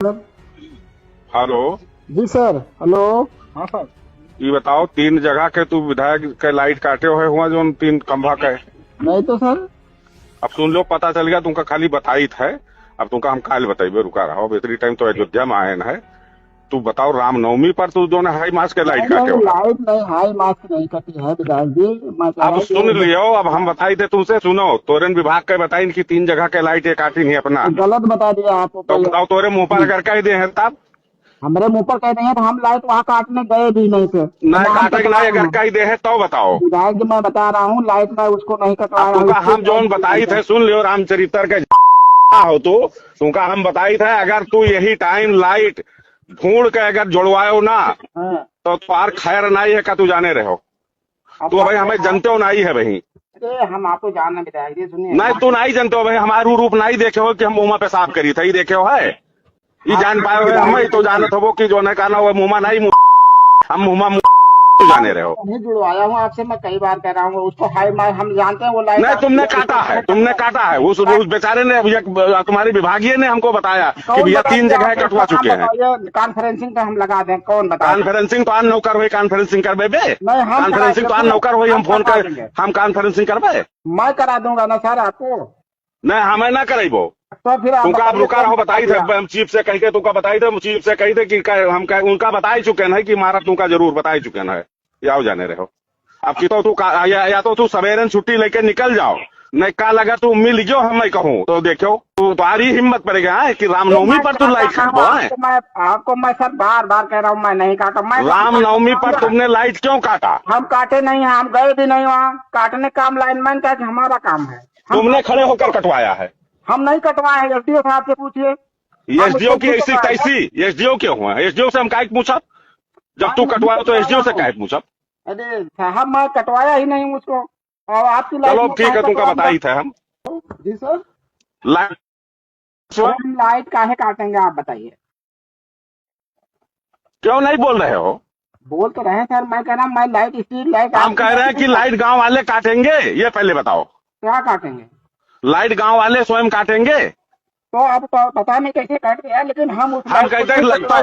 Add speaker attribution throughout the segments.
Speaker 1: Hello.
Speaker 2: जी sir. Hello.
Speaker 1: हाँ sir. ये बताओ, 3 जगह के तू विधायक के लाइट काटे हुआ जो 3 खंभा के।
Speaker 2: नहीं तो सर।
Speaker 1: अब सुन लो, पता चल गया तुमका खाली बताई है। अब तुमका हम काल बताइबे, रुका रहो। अब इतनी टाइम तो अयोध्या में आए है। तू बताओ, रामनवमी पर तू जो हाई मास के लाइट
Speaker 2: नहीं
Speaker 1: काटे
Speaker 2: नहीं,
Speaker 1: हो।
Speaker 2: लाइट नहीं, हाई मास्क नहीं कटी है विधायक जी। मैं कह रहा
Speaker 1: अब
Speaker 2: हूँ
Speaker 1: सुन लियो, अब हम बताई थे तुमसे। सुनो, तोरन विभाग के बताई कि 3 जगह के लाइट ये काटी नहीं अपना।
Speaker 2: गलत बता दिया आपको
Speaker 1: तो
Speaker 2: कोई।
Speaker 1: बताओ, तोरे मुंह पर अगर कह दे हैं तब।
Speaker 2: हमारे मुंह पर कह देंगे तो हम लाइट वहाँ काटने गए भी नहीं थे तो
Speaker 1: न
Speaker 2: ना हम
Speaker 1: काटे
Speaker 2: कटवाए
Speaker 1: नहीं, अगर
Speaker 2: हैं।
Speaker 1: कह दे है तो बताओ।
Speaker 2: विधायक जी मैं बता रहा हूँ, लाइट मैं उसको नहीं
Speaker 1: अब
Speaker 2: कटवाया हूँ,
Speaker 1: तुमका हम
Speaker 2: स्ट्रीट लाइट
Speaker 1: जौन
Speaker 2: की
Speaker 1: बताई
Speaker 2: लाइट है।
Speaker 1: थे, सुन लियो, रामचरित्र के हो तुमका हम बताई थे, अगर तू यही टाइम लाइट ढूंढ के अगर जुड़वायो ना
Speaker 2: हाँ।
Speaker 1: तो तुम्हार खैर नहीं है का तू जाने रहो।
Speaker 2: अब
Speaker 1: तू भाई हमें जनते हो नहीं है भाई।
Speaker 2: अरे हम आपको जानना विधायक जी, सुनिए।
Speaker 1: नहीं, तू नहीं जानते हो भाई, हमारू रूप नहीं देखे हो कि हम मुंह पे साफ करी था, ये देखे हो है। ये जान पाए हो हमें तो जानत हो कि जो ने कहना वो मुंह नहीं, हम मुंह तू जाने रहे हो।
Speaker 2: नहीं जुड़वाया हूँ आपसे, मैं कई बार कह रहा हूँ उसको हाई मास्क हम जानते हैं वो लाइट।
Speaker 1: नहीं, तुमने काटा है, तुमने काटा है। उस बेचारे ने, तुम्हारी विभागीय ने हमको बताया कि भैया 3 जगह कटवा चुके हैं।
Speaker 2: कॉन्फ्रेंसिंग पे हम लगा दें, कौन बता।
Speaker 1: कॉन्फ्रेंसिंग तो आन नौकर हुई, कॉन्फ्रेंसिंग करबे बे।
Speaker 2: नहीं हम
Speaker 1: कॉन्फ्रेंसिंग तो आन नौकर हुई, हम फोन कर, हम कॉन्फ्रेंसिंग करबे।
Speaker 2: मैं करा दूंगा ना सर आपको।
Speaker 1: नहीं, हमें ना करेबो।
Speaker 2: तो फिर
Speaker 1: तुमका आप रुका रहो, बताई थे
Speaker 2: बताइए।
Speaker 1: हम चीफ से कह के, तुमका बताई थे चीफ से कही थे कि उनका बताई चुके हैं कि महाराज तुमका जरूर बताई चुके हैं। याओ जाने रहो। अब की तो तू या तो तू सवेरे छुट्टी लेके निकल जाओ, नहीं कल अगर तू मिल गयो हम नहीं कहूँ तो देखो तू तुम्हारी हिम्मत पड़ेगा है कि रामनवमी पर तू लाइट काटबो है।
Speaker 2: आपको मैं सर बार बार कह रहा हूँ मैं नहीं काटा। मैं
Speaker 1: रामनवमी पर तुमने लाइट क्यों काटा?
Speaker 2: हम काटे नहीं हैं, हम गए भी नहीं वहाँ काटने। काम लाइनमैन का हमारा काम है।
Speaker 1: तुमने खड़े होकर कटवाया है।
Speaker 2: हम नहीं कटवाए हैं, एसडीओ साहब से पूछिए।
Speaker 1: एसडीओ की ऐसी कैसी? एसडीओ क्यों हुआ? एसडीओ से हम काहे पूछा? जब तू कटवाओ तो एसडीओ से काहे पूछा?
Speaker 2: अरे साहब मैं कटवाया ही नहीं उसको। और आपकी
Speaker 1: चलो ठीक है, तुमका बताई थे हम।
Speaker 2: जी सर।
Speaker 1: लाइट
Speaker 2: लाइट काहे काटेंगे आप बताइए।
Speaker 1: क्यों नहीं बोल रहे हो?
Speaker 2: बोल तो रहे हैं सर, मैं कह रहा हूँ मैं लाइट स्ट्रीट लाइट।
Speaker 1: हम कह रहे हैं कि लाइट गांव वाले काटेंगे, ये पहले बताओ।
Speaker 2: क्या काटेंगे?
Speaker 1: लाइट गांव वाले स्वयं काटेंगे।
Speaker 2: तो अब तो पता नहीं कैसे कट गया, लेकिन हम
Speaker 1: कहते हैं लगता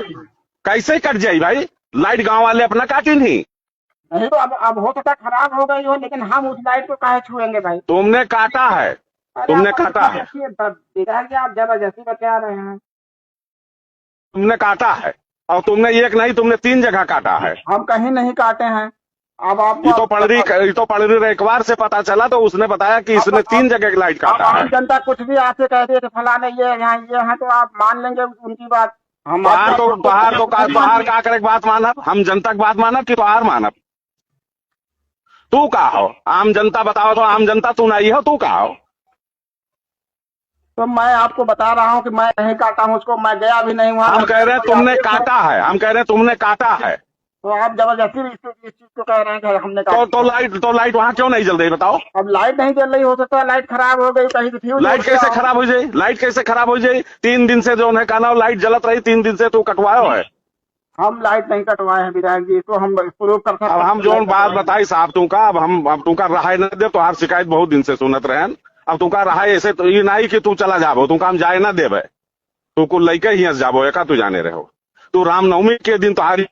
Speaker 1: कैसे कट जाये भाई, लाइट गांव वाले अपना काटी नहीं।
Speaker 2: नहीं तो अब हो सकता खराब हो गई हो, लेकिन हम उस लाइट को काहे छुएंगे भाई।
Speaker 1: तुमने काटा है, तुमने काटा है,
Speaker 2: विधायक जी आप जबरदस्ती बता रहे हैं।
Speaker 1: तुमने काटा है। और तुमने एक नहीं, तुमने 3 जगह काटा है।
Speaker 2: हम कहीं नहीं काटे हैं। अब आप
Speaker 1: ये तो पड़री रेखवार से पता चला, तो उसने बताया कि इसने 3 जगह की लाइट काटा है।
Speaker 2: जनता कुछ भी आपसे कहती है फलाने ये है तो आप मान लेंगे उनकी बात। हम
Speaker 1: बाहर का करे बात मानब, हम जनता की बात मानब कि तोहार मानब? तू का हो? आम जनता बताओ तो, आम जनता तू नहीं हो, तू का हो?
Speaker 2: तो मैं आपको बता रहा हूँ कि मैं नहीं काटा हूँ उसको, मैं गया भी नहीं वहाँ।
Speaker 1: हम कह रहे हैं तुमने काटा है, हम कह रहे हैं तुमने काटा है।
Speaker 2: तो आप जबरदस्ती इस चीज को कह रहे हैं कि हमने काटा।
Speaker 1: तो लाइट वहाँ क्यों नहीं जल रही बताओ?
Speaker 2: अब लाइट नहीं जल रही, हो सकता है लाइट खराब हो गई कहीं से।
Speaker 1: लाइट कैसे खराब हो जाए? लाइट कैसे खराब हो जाए? 3 दिन से जो है कहना लाइट जलत रही, 3 दिन से तू कटवायो है।
Speaker 2: हम लाइट नहीं कटवाए हैं विधायक जी, तो हम प्रूव कर सकते हैं।
Speaker 1: अब हम जो बात बताई साहब तुमका, अब तुमका रहाई न दे, तो हर शिकायत बहुत दिन से सुनत रहे। अब तुमका रहाई ऐसे तो ये नहीं कि तू चला जाबो, तुमका हम जाए ना देवे, तू को लेके ही जाबो, एका तू जाने रहो। तू रामनवमी के दिन तुम्हारी